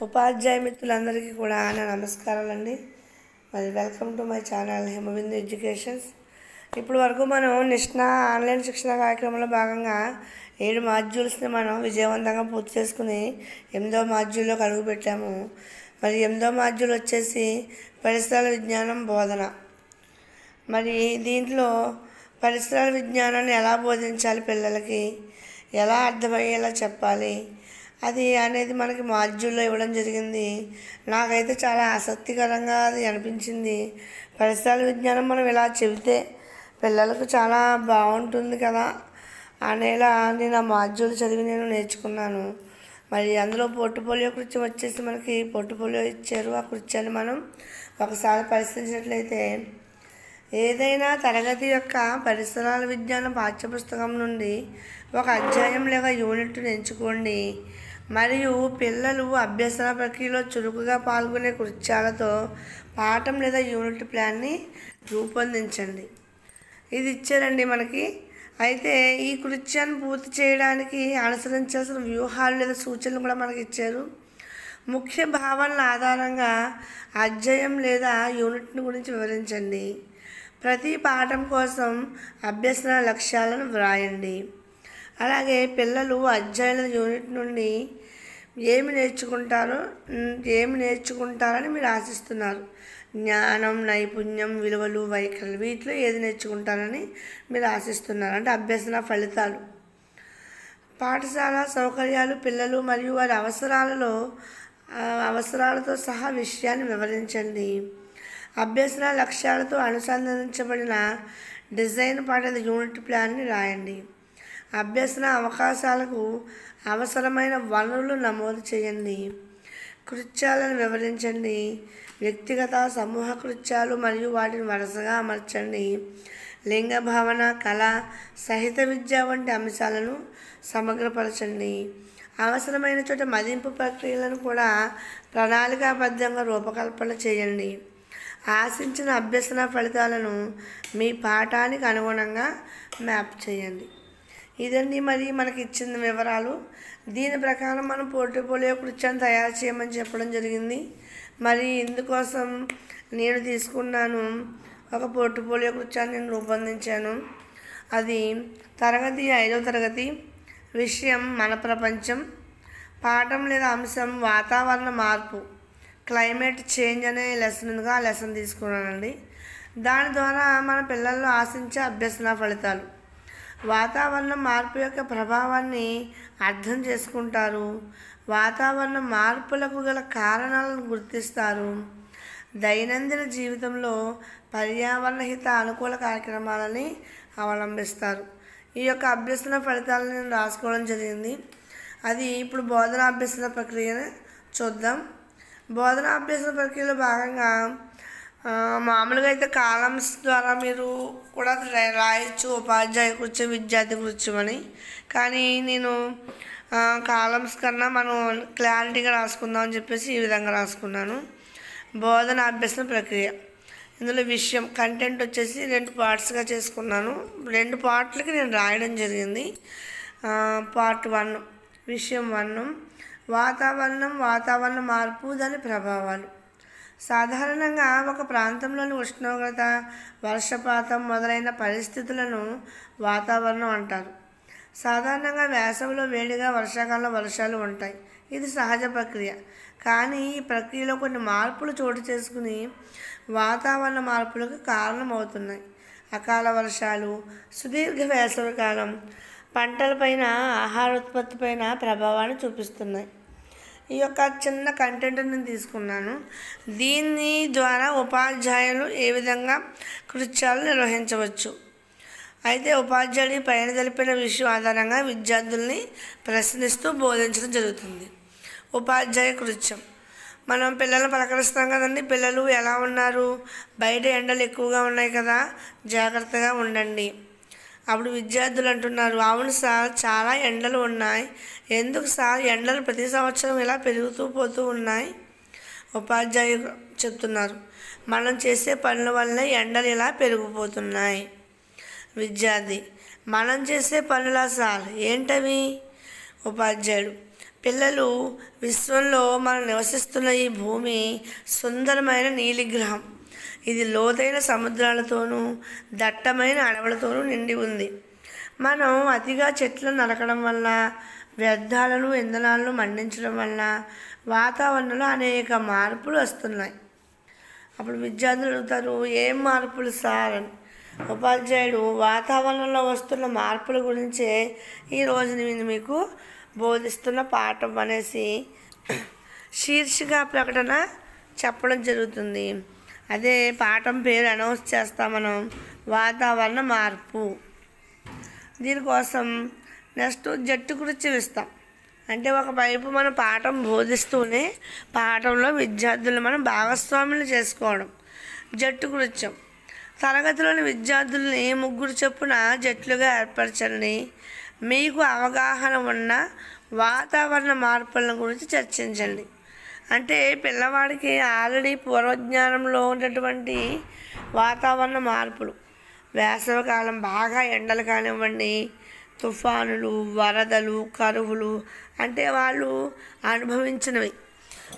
ఉపాధ్యాయ మిత్రులందరికీ కూడా నా నమస్కారాలండి. మరి welcome to my channel Himabindu educations. ఇప్పుడు వరకు మనం నిష్ణా ఆన్లైన్ శిక్షణ కార్యక్రమంలో భాగంగా 7 మాడ్యూల్స్ని మనం విజయవంతంగా పూర్తి చేసుకుని 8వ మాడ్యూల్లోకి అడుగు పెట్టాము. మరి 8వ మాడ్యూల్ వచ్చేసి పరిసరాల విజ్ఞానం బోధన. మరి దీంట్లో పరిసరాల విజ్ఞానాన్ని ఎలా బోధించాలి, పిల్లలకి ఎలా అర్థమయ్యేలా చెప్పాలి అది అనేది మనకి మాడ్యూల్లో ఇవ్వడం జరిగింది. నాకైతే చాలా ఆసక్తికరంగా అది అనిపించింది. పరిసరాల విజ్ఞానం మనం ఇలా చెబితే పిల్లలకు చాలా బాగుంటుంది కదా అనేలా నేను ఆ మాడ్యూల్ చదివి నేను నేర్చుకున్నాను. మరి అందులో పోర్ట్ఫోలియో కృత్యం వచ్చేసి మనకి పోర్ట్ఫోలియో ఇచ్చారు. ఆ కృత్యాన్ని మనం ఒకసారి పరిశీలించినట్లయితే, ఏదైనా తరగతి యొక్క పరిసరాల విజ్ఞాన పాఠ్యపుస్తకం నుండి ఒక అధ్యాయం లేదా యూనిట్ను ఎంచుకోండి మరియు పిల్లలు అభ్యసన ప్రక్రియలో చురుకుగా పాల్గొనే కృత్యాలతో పాఠం లేదా యూనిట్ ప్లాన్ని రూపొందించండి. ఇది ఇచ్చారండి మనకి. అయితే ఈ కృత్యాన్ని పూర్తి చేయడానికి అనుసరించాల్సిన వ్యూహాలు లేదా సూచనలు కూడా మనకి ఇచ్చారు. ముఖ్య భావనల ఆధారంగా అధ్యాయం లేదా యూనిట్ని గురించి వివరించండి. ప్రతి పాఠం కోసం అభ్యసన లక్ష్యాలను వ్రాయండి. అలాగే పిల్లలు అధ్యాయుల యూనిట్ నుండి ఏమి నేర్చుకుంటారని మీరు ఆశిస్తున్నారు. జ్ఞానం, నైపుణ్యం, విలువలు, వైఖరులు, వీటిలో ఏది నేర్చుకుంటారని మీరు ఆశిస్తున్నారు అంటే అభ్యసన ఫలితాలు. పాఠశాల సౌకర్యాలు, పిల్లలు మరియు వారి అవసరాలతో సహా విషయాన్ని వివరించండి. అభ్యసన లక్ష్యాలతో అనుసంధానించబడిన డిజైన్ పాఠాల యూనిట్ ప్లాన్ని రాయండి. అభ్యసన అవకాశాలకు అవసరమైన వనరులు నమోదు చేయండి. కృత్యాలను వివరించండి. వ్యక్తిగత, సమూహ కృత్యాలు మరియు వాటిని వరుసగా అమర్చండి. లింగ భావన, కళ, సహిత విద్య వంటి అంశాలను సమగ్రపరచండి. అవసరమైన చోట మదింపు ప్రక్రియలను కూడా ప్రణాళికాబద్ధంగా రూపకల్పన చేయండి. ఆశించిన అభ్యసన ఫలితాలను మీ పాఠానికి అనుగుణంగా మ్యాప్ చేయండి. ఇదండి మరి మనకి ఇచ్చిన వివరాలు. దీని ప్రకారం మనం పోర్ట్ఫోలియో కృత్యాన్ని తయారు చేయమని చెప్పడం జరిగింది. మరి ఇందుకోసం నేను తీసుకున్నాను ఒక పోర్ట్ఫోలియో కృత్యాన్ని నేను రూపొందించాను. అది తరగతి 5వ తరగతి, విషయం మన ప్రపంచం, పాఠం లేదా అంశం వాతావరణ మార్పు, క్లైమేట్ చేంజ్ అనే లెసన్గా లెసన్ తీసుకున్నానండి. దాని ద్వారా మన పిల్లల్లో ఆశించే అభ్యసన ఫలితాలు, వాతావరణ మార్పు యొక్క ప్రభావాన్ని అర్థం చేసుకుంటారు, వాతావరణ మార్పులకు గల కారణాలను గుర్తిస్తారు, దైనందిన జీవితంలో పర్యావరణ హిత అనుకూల కార్యక్రమాలని అవలంబిస్తారు. ఈ యొక్క అభ్యసన ఫలితాలను నేను రాసుకోవడం జరిగింది. అది ఇప్పుడు బోధనా అభ్యసన ప్రక్రియను చూద్దాం. బోధనా అభ్యసన ప్రక్రియలో భాగంగా మామూలుగా అయితే కాలమ్స్ ద్వారా మీరు కూడా రాయొచ్చు, ఉపాధ్యాయ కృత్యం, విద్యార్థి కృత్యం అని. కానీ నేను కాలమ్స్ కన్నా మనం క్లారిటీగా రాసుకుందాం అని చెప్పేసి ఈ విధంగా రాసుకున్నాను. బోధన అభ్యసన ప్రక్రియ. ఇందులో విషయం కంటెంట్ వచ్చేసి 2 పార్ట్స్గా చేసుకున్నాను. 2 పార్ట్లకి నేను రాయడం జరిగింది. పార్ట్ 1 విషయం 1 వాతావరణ మార్పు, దాని ప్రభావాలు. సాధారణంగా ఒక ప్రాంతంలోని ఉష్ణోగ్రత, వర్షపాతం మొదలైన పరిస్థితులను వాతావరణం అంటారు. సాధారణంగా వేసవిలో వేడిగా, వర్షాకాలంలో వర్షాలు ఉంటాయి. ఇది సహజ ప్రక్రియ. కానీ ఈ ప్రక్రియలో కొన్ని మార్పులు చోటు చేసుకుని వాతావరణ మార్పులకు కారణమవుతున్నాయి. అకాల వర్షాలు, సుదీర్ఘ వేసవికాలం పంటలపైన, ఆహార ఉత్పత్తిపైన ప్రభావాన్ని చూపిస్తున్నాయి. ఈ యొక్క చిన్న కంటెంట్ నేను తీసుకున్నాను. దీని ద్వారా ఉపాధ్యాయులు ఏ విధంగా కృత్యాలు నిర్వహించవచ్చు. అయితే ఉపాధ్యాయుడి పైన తెలిపిన విషయం ఆధారంగా విద్యార్థుల్ని ప్రశ్నిస్తూ బోధించడం జరుగుతుంది. ఉపాధ్యాయ కృత్యం. మనం పిల్లలను పలకరిస్తాం కదండి. పిల్లలు ఎలా ఉన్నారు, బయట ఎండలు ఎక్కువగా ఉన్నాయి కదా, జాగ్రత్తగా ఉండండి. అప్పుడు విద్యార్థులు అంటున్నారు, అవును సార్, చాలా ఎండలు ఉన్నాయి. ఎందుకు సార్, ఎండలు ప్రతి సంవత్సరం ఇలా పెరుగుతూ పోతూ ఉన్నాయి. ఉపాధ్యాయులు చెప్తున్నారు, మనం చేసే పనుల వల్ల ఎండలు ఇలా పెరిగిపోతున్నాయి. విద్యార్థి, మనం చేసే పనులా సార్, ఏంటవి? ఉపాధ్యాయుడు, పిల్లలు, విశ్వంలో మనం నివసిస్తున్న ఈ భూమి సుందరమైన నీలిగ్రహం. ఇది లోతైన సముద్రాలతోనూ దట్టమైన అడవులతోనూ నిండి ఉంది. మనం అతిగా చెట్లను నరకడం వల్ల, వ్యర్థాలను ఇంధనాలను మండించడం వల్ల వాతావరణంలో అనేక మార్పులు వస్తున్నాయి. అప్పుడు విద్యార్థులు అడుగుతారు, ఏం మార్పులు సార్ అని. ఉపాధ్యాయుడు వాతావరణంలో వస్తున్న మార్పుల గురించే ఈరోజు నేను మీకు బోధిస్తున్న పాఠం అనేసి శీర్షిక ప్రకటన చెప్పడం జరుగుతుంది. అదే పాఠం పేరు అనౌన్స్ చేస్తాం మనం, వాతావరణ మార్పు. దీనికోసం నెక్స్ట్ జట్టు గురించి ఇస్తాం. అంటే ఒకవైపు మనం పాఠం బోధిస్తూనే పాఠంలో విద్యార్థులను మనం భాగస్వాములు చేసుకోవడం. జట్టు కృత్యం. తరగతిలోని విద్యార్థుల్ని 3 చొప్పున జట్లుగా ఏర్పరచండి. మీకు అవగాహన ఉన్న వాతావరణ మార్పుల గురించి చర్చించండి. అంటే పిల్లవాడికి ఆల్రెడీ పూర్వజ్ఞానంలో ఉన్నటువంటి వాతావరణ మార్పులు, వేసవికాలం బాగా ఎండలు కానివ్వండి, తుఫానులు, వరదలు, కరువులు అంటే వాళ్ళు అనుభవించినవి,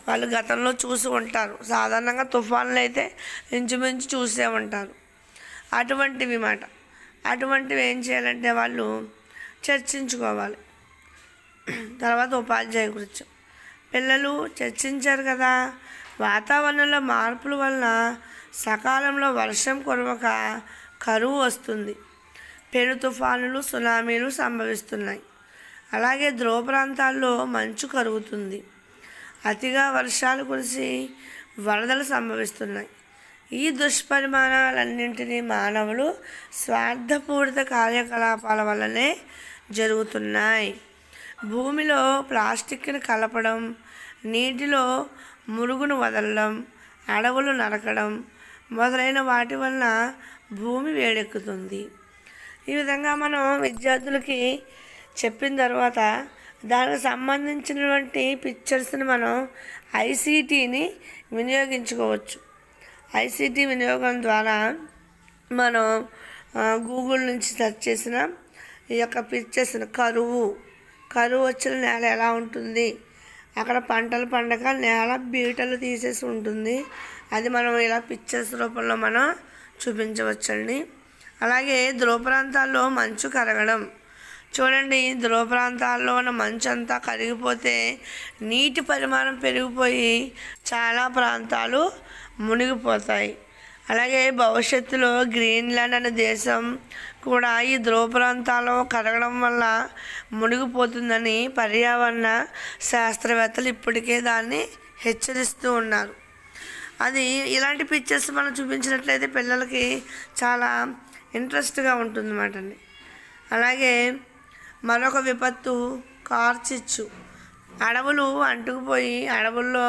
వాళ్ళు గతంలో చూసి ఉంటారు. సాధారణంగా తుఫానులు అయితే ఇంచుమించు చూసే ఉంటారు. అటువంటివి మాట. అటువంటివి ఏం చేయాలంటే వాళ్ళు చర్చించుకోవాలి. తర్వాత ఉపాధ్యాయ గురించి పిల్లలు చర్చించారు కదా, వాతావరణంలో మార్పుల వలన సకాలంలో వర్షం కురవక కరువు వస్తుంది, పెను తుఫానులు, సునామీలు సంభవిస్తున్నాయి. అలాగే ధ్రువ ప్రాంతాల్లో మంచు కరుగుతుంది, అతిగా వర్షాలు కురిసి వరదలు సంభవిస్తున్నాయి. ఈ దుష్పరిమాణాలన్నింటినీ మానవులు స్వార్థపూరిత కార్యకలాపాల వల్లనే జరుగుతున్నాయి. భూమిలో ప్లాస్టిక్ని కలపడం, నీటిలో మురుగును వదలడం, అడవులు నరకడం మొదలైన వాటి వలన భూమి వేడెక్కుతుంది. ఈ విధంగా మనం విద్యార్థులకి చెప్పిన తర్వాత దానికి సంబంధించినటువంటి పిక్చర్స్ని మనం ఐసీటీని వినియోగించుకోవచ్చు. ఐసీటీ వినియోగం ద్వారా మనం గూగుల్ నుంచి సెర్చ్ చేసిన ఈ యొక్క పిక్చర్స్ని, కరువు వచ్చిన నేల ఎలా ఉంటుంది, అక్కడ పంటలు పండక నేల బీటలు తీసేసి ఉంటుంది, అది మనం ఇలా పిక్చర్స్ రూపంలో మనం చూపించవచ్చండి. అలాగే ధ్రువ ప్రాంతాల్లో మంచు కరగడం. చూడండి, ధ్రువ ప్రాంతాల్లో ఉన్న మంచు అంతా కరిగిపోతే నీటి పరిమాణం పెరిగిపోయి చాలా ప్రాంతాలు మునిగిపోతాయి. అలాగే భవిష్యత్తులో గ్రీన్లాండ్ అనే దేశం కూడా ఈ ధ్రువ ప్రాంతాల్లో కరగడం వల్ల మునిగిపోతుందని పర్యావరణ శాస్త్రవేత్తలు ఇప్పటికే దాన్ని హెచ్చరిస్తూ ఉన్నారు. అది ఇలాంటి పిక్చర్స్ మనం చూపించినట్లయితే పిల్లలకి చాలా ఇంట్రెస్ట్గా ఉంటుందన్నమాట అండి. అలాగే మరొక విపత్తు కార్చిచ్చు. అడవులు అంటుకుపోయి అడవుల్లో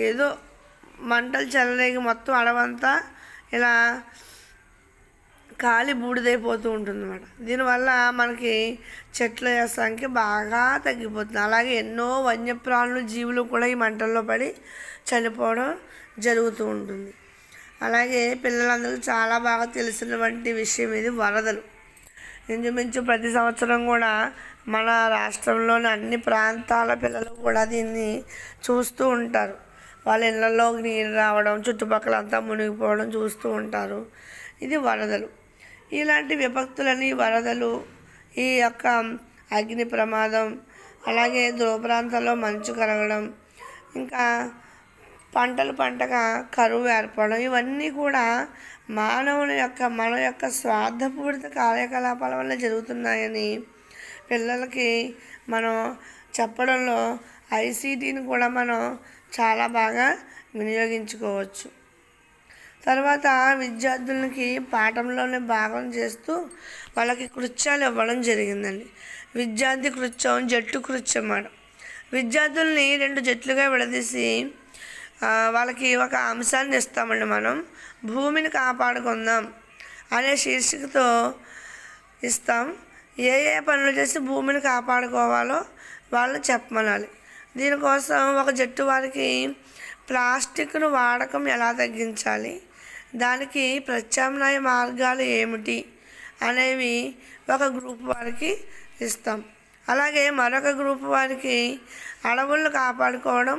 ఏదో మంటలు చెలరేగి మొత్తం అడవంతా ఇలా కాలి బూడిదైపోతూ ఉంటుందన్నమాట. దీనివల్ల మనకి చెట్ల సంఖ్య బాగా తగ్గిపోతుంది. అలాగే ఎన్నో వన్యప్రాణులు, జీవులు కూడా ఈ మంటల్లో పడి చనిపోవడం జరుగుతూ ఉంటుంది. అలాగే పిల్లలందరికీ చాలా బాగా తెలిసినటువంటి విషయం ఇది వరదలు. ఇంచుమించు ప్రతి సంవత్సరం కూడా మన రాష్ట్రంలోని అన్ని ప్రాంతాల పిల్లలు కూడా దీన్ని చూస్తూ ఉంటారు. వాళ్ళ ఇళ్ళల్లోకి నీరు రావడం, చుట్టుపక్కలంతా మునిగిపోవడం చూస్తూ ఉంటారు. ఇది వరదలు. ఇలాంటి విపత్తులని, వరదలు, ఈ యొక్క అగ్ని ప్రమాదం, అలాగే ధ్రువ ప్రాంతాల్లో మంచు కరగడం, ఇంకా పంటలు పంటక కరువు ఏర్పడడం, ఇవన్నీ కూడా మన యొక్క స్వార్థపూరిత కార్యకలాపాల వల్ల జరుగుతున్నాయని పిల్లలకి మనం చెప్పడంలో ఐసీటీని కూడా మనం చాలా బాగా వినియోగించుకోవచ్చు. తర్వాత విద్యార్థులకి పాఠంలోనే భాగం చేస్తూ వాళ్ళకి కృత్యాలు ఇవ్వడం జరిగిందండి. విద్యార్థి కృత్యం, జట్టు కృత్యం అన్నమాట. విద్యార్థుల్ని 2 జట్లుగా విడదీసి వాళ్ళకి ఒక అంశాన్ని ఇస్తామండి. మనం భూమిని కాపాడుకుందాం అనే శీర్షికతో ఇస్తాం. ఏ పనులు చేసి భూమిని కాపాడుకోవాలో వాళ్ళని చెప్పమనాలి. దీనికోసం ఒక జట్టు వారికి ప్లాస్టిక్ను వాడకం ఎలా తగ్గించాలి, దానికి ప్రత్యామ్నాయ మార్గాలు ఏమిటి అనేవి ఒక గ్రూప్ వారికి ఇస్తాం. అలాగే మరొక గ్రూప్ వారికి అడవులను కాపాడుకోవడం,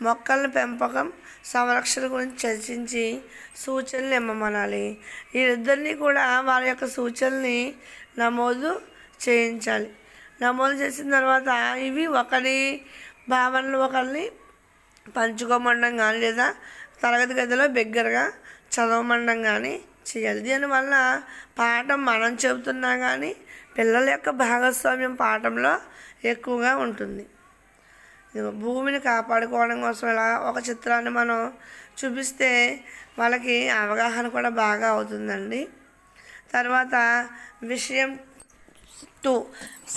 మొక్కల పెంపకం, సంరక్షణ గురించి చర్చించి సూచనలు ఇమ్మనాలి. వీరిద్దరినీ కూడా వారి యొక్క సూచనల్ని నమోదు చేయించాలి. నమోదు చేసిన తర్వాత ఇవి ఒకరి భావనలు ఒకరిని పంచుకోమండం కానీ లేదా తరగతి గదిలో బిగ్గరగా చదవమండం కానీ చేయాలి. దీనివల్ల పాఠం మనం చెబుతున్నా కానీ పిల్లల యొక్క భాగస్వామ్యం పాఠంలో ఎక్కువగా ఉంటుంది. భూమిని కాపాడుకోవడం కోసం ఇలా ఒక చిత్రాన్ని మనం చూపిస్తే వాళ్ళకి అవగాహన కూడా బాగా అవుతుందండి. తర్వాత విషయం 2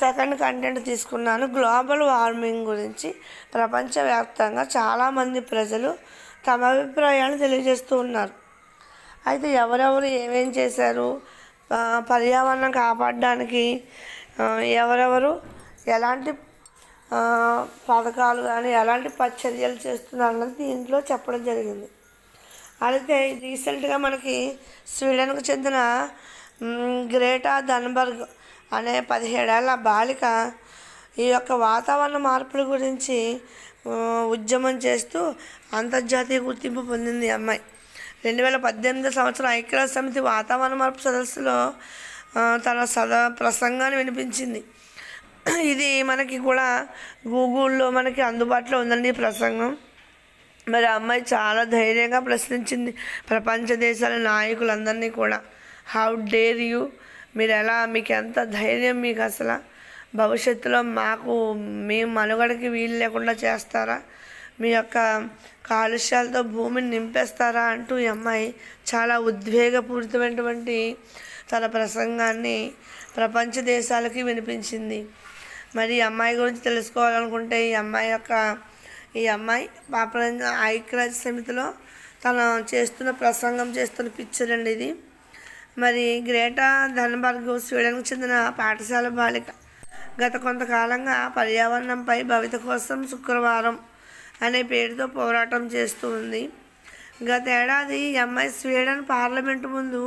సెకండ్ కంటెంట్ తీసుకున్నాను. గ్లోబల్ వార్మింగ్ గురించి ప్రపంచవ్యాప్తంగా చాలామంది ప్రజలు తమ అభిప్రాయాలను తెలియజేస్తూ ఉన్నారు. అయితే ఎవరెవరు ఏమేం చేశారు, పర్యావరణం కాపాడడానికి ఎవరెవరు ఎలాంటి పథకాలు కానీ ఎలాంటి చర్యలు చేస్తున్నారు అన్నది దీంట్లో చెప్పడం జరిగింది. అయితే రీసెంట్గా మనకి స్వీడన్కు చెందిన గ్రేటా థన్బర్గ్ అనే 17 ఏళ్ల బాలిక ఈ యొక్క వాతావరణ మార్పుల గురించి ఉద్యమం చేస్తూ అంతర్జాతీయ గుర్తింపు పొందింది. ఈ అమ్మాయి 2018 సంవత్సరం ఐక్యరాజ్య సమితి వాతావరణ మార్పు సదస్సులో తన ప్రసంగాన్ని వినిపించింది. ఇది మనకి కూడా గూగుల్లో మనకి అందుబాటులో ఉందండి ప్రసంగం. మరి ఆ అమ్మాయి చాలా ధైర్యంగా ప్రశ్నించింది ప్రపంచ దేశాల నాయకులందరినీ కూడా. హౌ డేర్ యూ, మీరు ఎలా, మీకు ఎంత ధైర్యం, మీకు అసలు భవిష్యత్తులో మీ మనుగడకి వీలు లేకుండా చేస్తారా, మీ యొక్క కాలుష్యాలతో భూమిని నింపేస్తారా అంటూ ఈ అమ్మాయి చాలా ఉద్వేగపూరితమైనటువంటి తన ప్రసంగాన్ని ప్రపంచ దేశాలకి వినిపించింది. మరి ఈ అమ్మాయి గురించి తెలుసుకోవాలనుకుంటే ఈ అమ్మాయి ఐక్యరాజ్య సమితిలో తను చేస్తున్న పిక్చర్ అండి ఇది. మరి గ్రేటా థన్బర్గ్ స్వీడన్కు చెందిన పాఠశాల బాలిక. గత కొంతకాలంగా పర్యావరణంపై భవిత కోసం శుక్రవారం అనే పేరుతో పోరాటం చేస్తూ ఉంది. గత ఏడాది ఈ అమ్మాయి స్వీడన్ పార్లమెంటు ముందు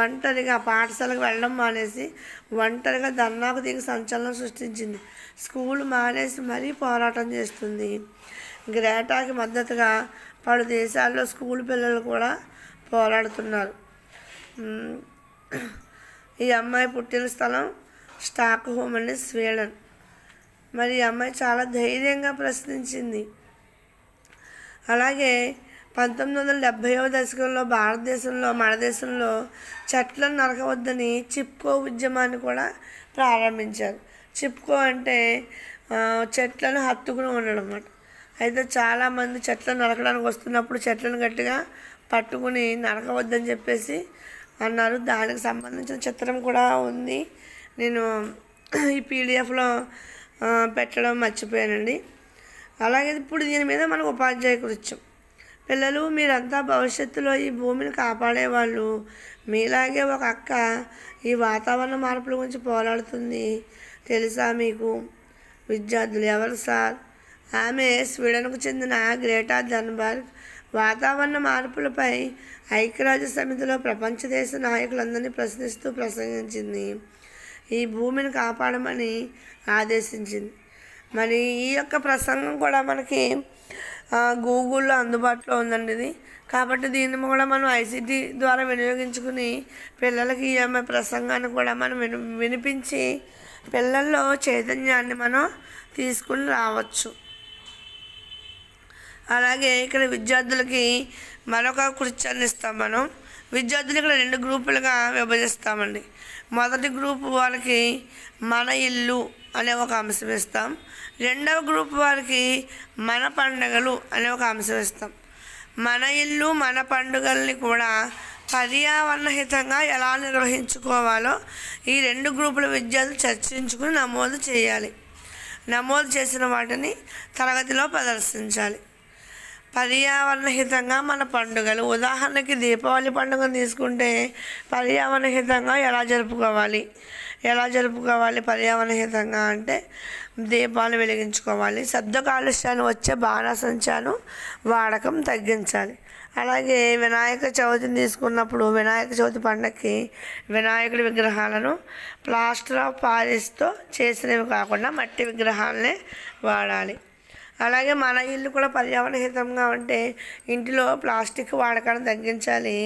ఒంటరిగా పాఠశాలకు వెళ్ళడం మానేసి ఒంటరిగా ధర్నాకు దిగి సంచలనం సృష్టించింది. స్కూల్ మానేసి మరీ పోరాటం చేస్తుంది. గ్రేటాకి మద్దతుగా పలు దేశాల్లో స్కూల్ పిల్లలు కూడా పోరాడుతున్నారు. ఈ అమ్మాయి పుట్టిన స్థలం స్టాక్హోమ్ అండి, స్వీడన్. మరి ఈ అమ్మాయి చాలా ధైర్యంగా ప్రశ్నించింది. అలాగే 1970వ దశకంలో భారతదేశంలో మన దేశంలో చెట్లను నరకవద్దని చిప్కో ఉద్యమాన్ని కూడా ప్రారంభించారు. చిప్కో అంటే చెట్లను హత్తుకుని ఉండడం అన్నమాట. అయితే చాలామంది చెట్లను నరకడానికి వస్తున్నప్పుడు చెట్లను గట్టిగా పట్టుకుని నరకవద్దని చెప్పేసి అన్నారు. దానికి సంబంధించిన చిత్రం కూడా ఉంది, నేను ఈ పీడిఎఫ్లో పెట్టడం మర్చిపోయానండి. అలాగే ఇప్పుడు దీని మీద మనకు ఉపాధ్యాయ కృత్యం. పిల్లలు, మీరంతా భవిష్యత్తులో ఈ భూమిని కాపాడేవాళ్ళు. మీలాగే ఒక అక్క ఈ వాతావరణ మార్పుల గురించి పోరాడుతుంది తెలుసా మీకు? విద్యార్థులు, ఎవరు సార్? ఆమె స్వీడన్కు చెందిన గ్రేటా థన్బర్గ్. వాతావరణ మార్పులపై ఐక్యరాజ్య సమితిలో ప్రపంచ దేశ నాయకులందరినీ ప్రశ్నిస్తూ ప్రసంగించింది. ఈ భూమిని కాపాడమని ఆదేశించింది. మరి ఈ యొక్క ప్రసంగం కూడా మనకి గూగుల్లో అందుబాటులో ఉందండి ఇది. కాబట్టి దీన్ని కూడా మనం ఐసిటీ ద్వారా వినియోగించుకుని పిల్లలకి ఈ అమ్మాయి ప్రసంగాన్ని కూడా మనం వినిపించి పిల్లల్లో చైతన్యాన్ని మనం తీసుకుని రావచ్చు. అలాగే ఇక్కడ విద్యార్థులకి మరొక కృత్యాన్ని ఇస్తాం. మనం విద్యార్థులు ఇక్కడ 2 గ్రూపులుగా విభజిస్తామండి. మొదటి గ్రూపు వాళ్ళకి మన ఇల్లు అనే ఒక అంశం ఇస్తాం. రెండవ గ్రూప్ వారికి మన పండుగలు అనే ఒక అంశం ఇస్తాం. మన ఇల్లు మన పండుగల్ని కూడా పర్యావరణ హితంగా ఎలా నిర్వహించుకోవాలో ఈ 2 గ్రూపుల విద్యార్థులు చర్చించుకుని నమోదు చేయాలి. నమోదు చేసిన వాటిని తరగతిలో ప్రదర్శించాలి. పర్యావరణ హితంగా మన పండుగలు, ఉదాహరణకి దీపావళి పండుగను తీసుకుంటే పర్యావరణ హితంగా ఎలా జరుపుకోవాలి, ఎలా జరుపుకోవాలి పర్యావరణహితంగా అంటే దీపాలు వెలిగించుకోవాలి, శబ్ద కాలుష్యాలు వచ్చే బాణాసంచాను వాడకం తగ్గించాలి. అలాగే వినాయక చవితిని తీసుకున్నప్పుడు వినాయక చవితి పండగకి వినాయకుడి విగ్రహాలను ప్లాస్టర్ ఆఫ్ పారిస్తో చేసినవి కాకుండా మట్టి విగ్రహాలనే వాడాలి. అలాగే మన ఇల్లు కూడా పర్యావరణహితంగా ఉంటే ఇంటిలో ప్లాస్టిక్ వాడకాన్ని తగ్గించాలి.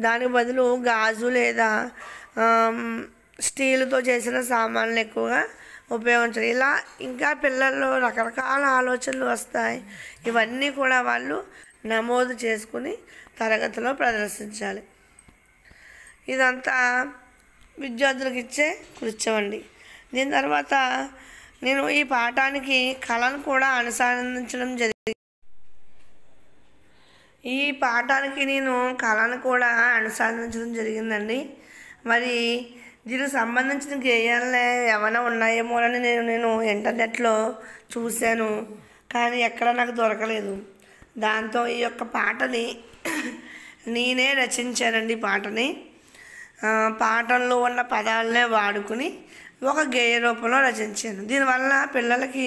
దానికి బదులు గాజు లేదా స్టీలుతో చేసిన సామాన్లు ఎక్కువగా ఉపయోగించాలి. ఇలా ఇంకా పిల్లల్లో రకరకాల ఆలోచనలు వస్తాయి. ఇవన్నీ కూడా వాళ్ళు నమోదు చేసుకుని తరగతిలో ప్రదర్శించాలి. ఇదంతా విద్యార్థులకు ఇచ్చే కృత్యం అండి. దీని తర్వాత నేను ఈ పాఠానికి కళను కూడా అనుసంధానించడం జరిగింది. ఈ పాఠానికి నేను కళను కూడా అనుసంధానించడం జరిగిందండి. మరి దీనికి సంబంధించిన గేయాలే ఏమైనా ఉన్నాయేమో అని నేను ఇంటర్నెట్లో చూశాను, కానీ ఎక్కడ నాకు దొరకలేదు. దాంతో ఈ యొక్క పాటని నేనే రచించానండి. పాటల్లో ఉన్న పదాలనే వాడుకుని ఒక గేయ రూపంలో రచించాను. దీనివల్ల పిల్లలకి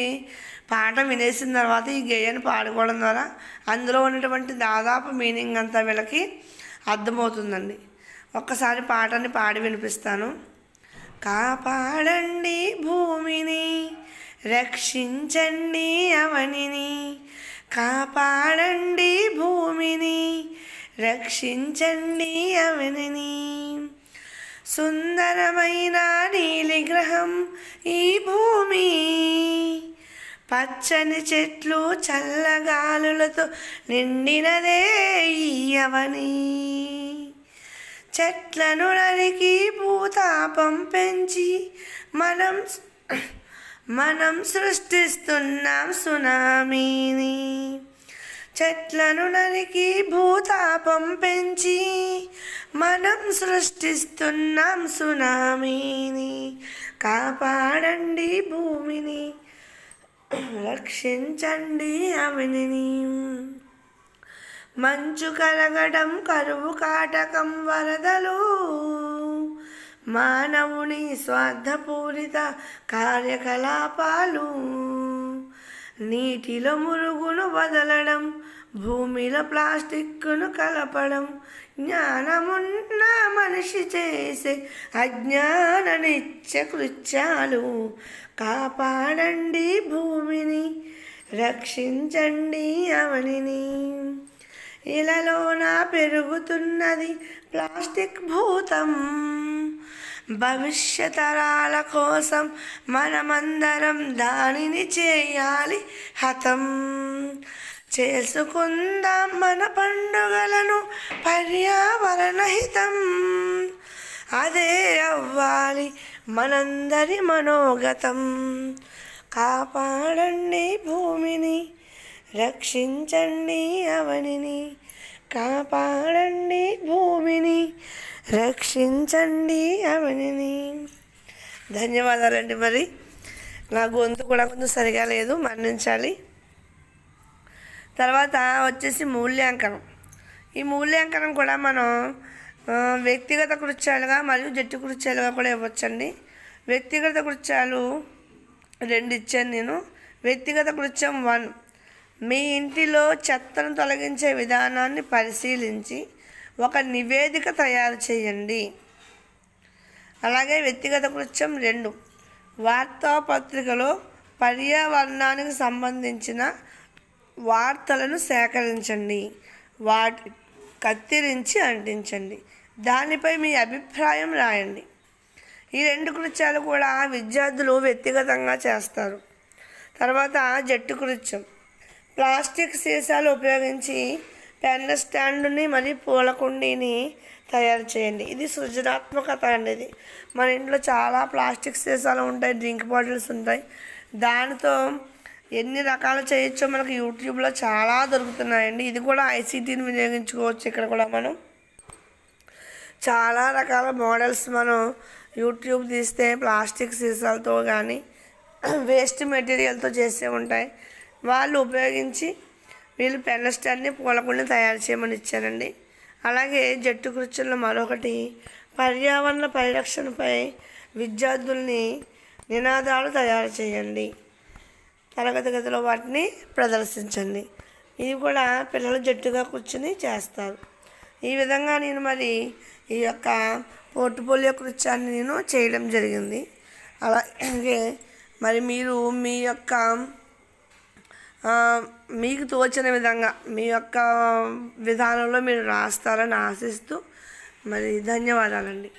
పాట వినేసిన తర్వాత ఈ గేయాన్ని పాడుకోవడం ద్వారా అందులో ఉన్నటువంటి దాదాపు మీనింగ్ అంతా వీళ్ళకి అర్థమవుతుందండి. ఒక్కసారి పాటని పాడి వినిపిస్తాను. కాపాడండి భూమిని, రక్షించండి అవనిని, కాపాడండి భూమిని, రక్షించండి అవనిని, సుందరమైన నీలి గ్రహం ఈ భూమి, పచ్చని చెట్లు చల్లగాలులతో నిండినదే ఈ అవని, చెట్లను నరికి భూతాపం పెంచి మనం సృష్టిస్తున్నాం సునామీని, చెట్లను నరికి భూతాపం పెంచి మనం సృష్టిస్తున్నాం సునామీని, కాపాడండి భూమిని, రక్షించండి అవనిని, మంచు కరగడం కరువు కాటకం వరదలు, మానవుని స్వార్థపూరిత కార్యకలాపాలు, నీటిలో మురుగును వదలడం, భూమిలో ప్లాస్టిక్ను కలపడం, జ్ఞానమున్న మనిషి చేసే అజ్ఞాన నిత్య కృత్యాలు, కాపాడండి భూమిని, రక్షించండి అవనిని, ఇలాలోన పెరుగుతున్నది ప్లాస్టిక్ భూతం, భవిష్య తరాల కోసం మనమందరం దానిని చేయాలి హతం, చేసుకుందాం మన పండుగలను పర్యావరణ హితం, అదే అవ్వాలి మనందరి మనోగతం, కాపాడండి భూమిని, రక్షించండి అవనిని, కాపాడండి భూమిని, రక్షించండి అవనిని. ధన్యవాదాలండి. మరి నా గొంతు కూడా కొంచెం సరిగా లేదు, మన్నించాలి. తర్వాత వచ్చేసి మూల్యాంకనం. ఈ మూల్యాంకనం కూడా మనం వ్యక్తిగత కృత్యాలుగా మరియు జట్టు కృత్యాలుగా కూడా ఇవ్వచ్చండి. వ్యక్తిగత కృత్యాలు 2 ఇచ్చాను నేను. వ్యక్తిగత కృత్యం 1, మీ ఇంటిలో చెత్తను తొలగించే విధానాన్ని పరిశీలించి ఒక నివేదిక తయారు చేయండి. అలాగే వ్యక్తిగత కృత్యం 2, వార్తాపత్రికలో పర్యావరణానికి సంబంధించిన వార్తలను సేకరించండి, వాటి కత్తిరించి అంటించండి, దానిపై మీ అభిప్రాయం రాయండి. ఈ 2 కృత్యాలు కూడా విద్యార్థులు వ్యక్తిగతంగా చేస్తారు. తర్వాత జట్టు కృత్యం, ప్లాస్టిక్ సీసాలు ఉపయోగించి పెన్ స్టాండ్ని మరియు పూల కుండీని తయారు చేయండి. ఇది సృజనాత్మకత అండి. ఇది మన ఇంట్లో చాలా ప్లాస్టిక్ సీసాలు ఉంటాయి, డ్రింక్ బాటిల్స్ ఉంటాయి. దానితో ఎన్ని రకాలు చేయొచ్చో మనకు యూట్యూబ్లో చాలా దొరుకుతున్నాయండి. ఇది కూడా ఐసీటీని వినియోగించుకోవచ్చు. ఇక్కడ కూడా మనం చాలా రకాల మోడల్స్ మనం యూట్యూబ్ తీస్తే ప్లాస్టిక్ సీసాలతో కానీ వేస్ట్ మెటీరియల్తో చేసే ఉంటాయి. వాళ్ళు ఉపయోగించి వీళ్ళు పెన్ స్టాండ్ని పూలకుండి తయారు చేయమని ఇచ్చానండి. అలాగే జట్టు కృత్యంలో మరొకటి, పర్యావరణ పరిరక్షణపై విద్యార్థుల్ని నినాదాలు తయారు చేయండి. తరగతి గదిలో వాటిని ప్రదర్శించండి. ఇవి కూడా పిల్లలు జట్టుగా కూర్చుని చేస్తారు. ఈ విధంగా నేను మరి ఈ యొక్క పోర్ట్ఫోలియో కృత్యాన్ని నేను చేయడం జరిగింది. అలాగే మరి మీరు మీ యొక్క మీకు తోచిన విధంగా మీ యొక్క విధానంలో మీరు రాస్తారని ఆశిస్తూ మరి ధన్యవాదాలండి.